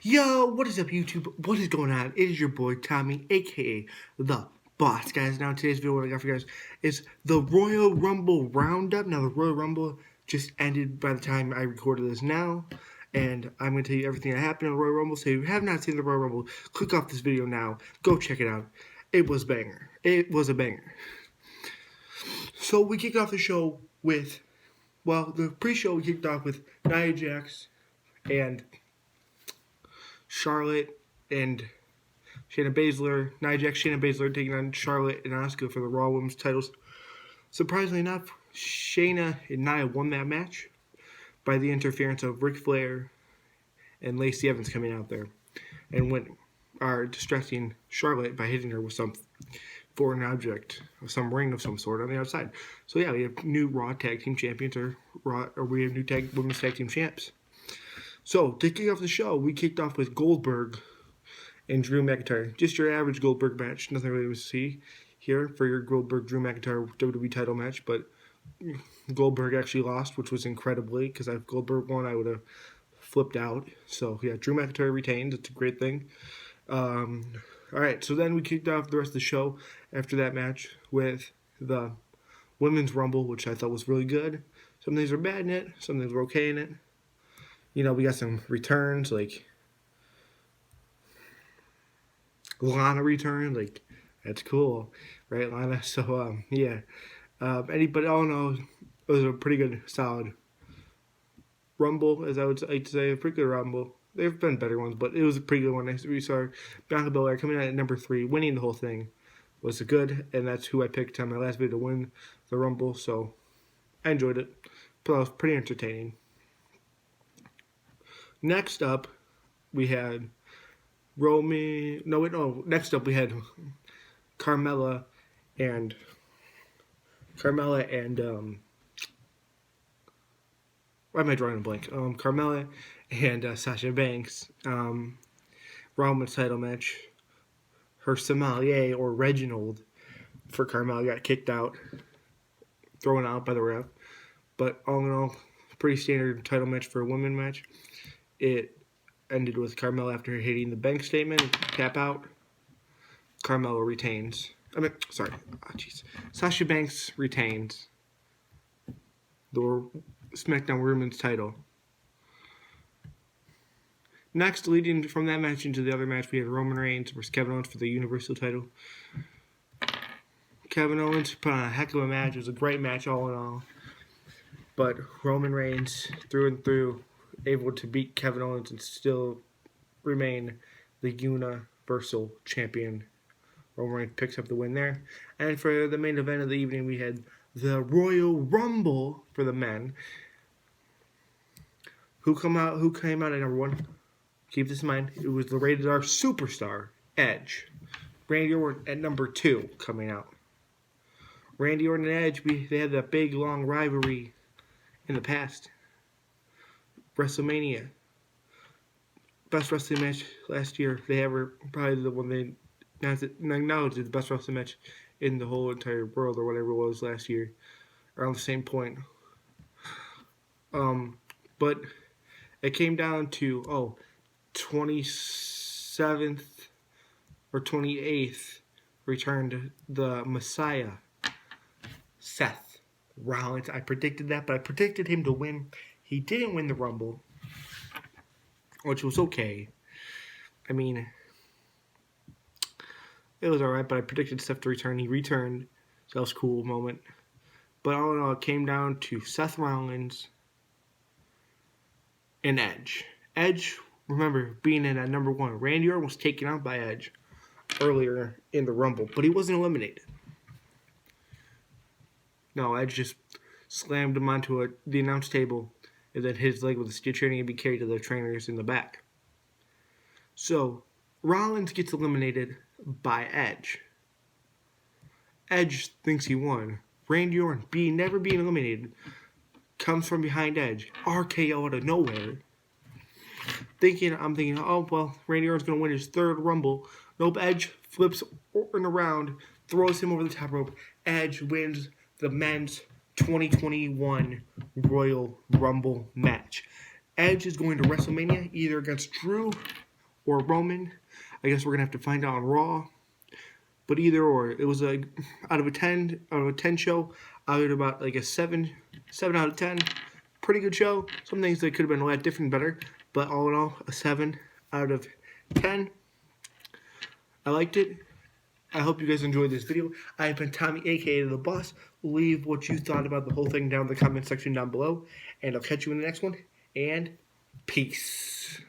Yo, what is up, YouTube? What is going on? It is your boy Tommy, aka the Boss, guys. Now, in today's video, what I got for you guys is the Royal Rumble Roundup. Now, the Royal Rumble just ended by the time I recorded this now, and I'm going to tell you everything that happened in the Royal Rumble. So, if you have not seen the Royal Rumble, click off this video now. Go check it out. It was banger. It was a banger. So, we kicked off the show with, well, the pre-show we kicked off with Nia Jax and Charlotte and Shayna Baszler. Nia Jax, Shayna Baszler taking on Charlotte and Asuka for the Raw Women's titles. Surprisingly enough, Shayna and Nia won that match by the interference of Ric Flair and Lacey Evans coming out there and distracting Charlotte by hitting her with some foreign object, or some ring of some sort on the outside. So yeah, we have new Raw Tag Team Champions, or we have new Women's Tag Team Champs. So, to kick off the show, we kicked off with Goldberg and Drew McIntyre. Just your average Goldberg match. Nothing really to see here for your Goldberg-Drew McIntyre WWE title match. But Goldberg actually lost, which was incredibly, because if Goldberg won, I would have flipped out. So, yeah, Drew McIntyre retained. It's a great thing. Alright, so then we kicked off the rest of the show after that match with the Women's Rumble, which I thought was really good. Some things were bad in it. Some things were okay in it. You know, we got some returns, like Lana returned, like, that's cool, right, Lana? So, yeah. But all in all, it was a pretty good, solid Rumble, as I would like to say, a pretty good Rumble. There have been better ones, but it was a pretty good one. We saw Bianca Belair coming out at number 3, winning the whole thing. Was good, and that's who I picked on my last video to win the Rumble, so I enjoyed it. But it was pretty entertaining. Next up, we had next up we had Carmella and why am I drawing a blank? Carmella and Sasha Banks, Raw Women's title match. Her sommelier, or Reginald, for Carmella got kicked out, thrown out by the ref. But all in all, pretty standard title match for a women match. It ended with Carmella after hitting the bank statement, tap out. Carmella retains. Sasha Banks retains the SmackDown Women's title. Next, leading from that match into the other match, we had Roman Reigns versus Kevin Owens for the Universal title. Kevin Owens put on a heck of a match. It was a great match all in all. But Roman Reigns, through and through, able to beat Kevin Owens and still remain the Universal Champion. Roman Reigns picks up the win there. And for the main event of the evening, we had the Royal Rumble for the men. Who came out at number 1? Keep this in mind. It was the Rated R Superstar, Edge. Randy Orton at number 2 coming out. Randy Orton and Edge, they had that big, long rivalry in the past. WrestleMania. Best wrestling match last year. Probably the one they acknowledged the best wrestling match in the whole entire world, or whatever it was last year. Around the same point. But it came down to, 27th or 28th returned the Messiah, Seth Rollins. I predicted that, but I predicted him to win. He didn't win the Rumble, which was okay. I mean, it was alright, but I predicted Seth to return. He returned, so that was a cool moment. But all in all, it came down to Seth Rollins and Edge. Edge, remember, being in at number 1. Randy Orton was taken out by Edge earlier in the Rumble, but he wasn't eliminated. No, Edge just slammed him onto the announce table and then hit his leg with a steel chair, and he'd be carried to the trainers in the back. So, Rollins gets eliminated by Edge. Edge thinks he won. Randy Orton, never being eliminated, comes from behind Edge. RKO out of nowhere. I'm thinking, oh, well, Randy Orton's going to win his 3rd Rumble. Nope, Edge flips Orton around, throws him over the top rope. Edge wins the men's 2021 Royal Rumble match. Edge is going to WrestleMania either against Drew or Roman. I guess we're gonna have to find out on Raw. But either or, it was a out of a 10 show, I would about like a 7 out of 10. Pretty good show. Some things that could have been a lot different, better, but all in all, a 7 out of 10. I liked it. I hope you guys enjoyed this video. I have been Tommy, aka The Boss. Leave what you thought about the whole thing down in the comment section down below, and I'll catch you in the next one. And peace.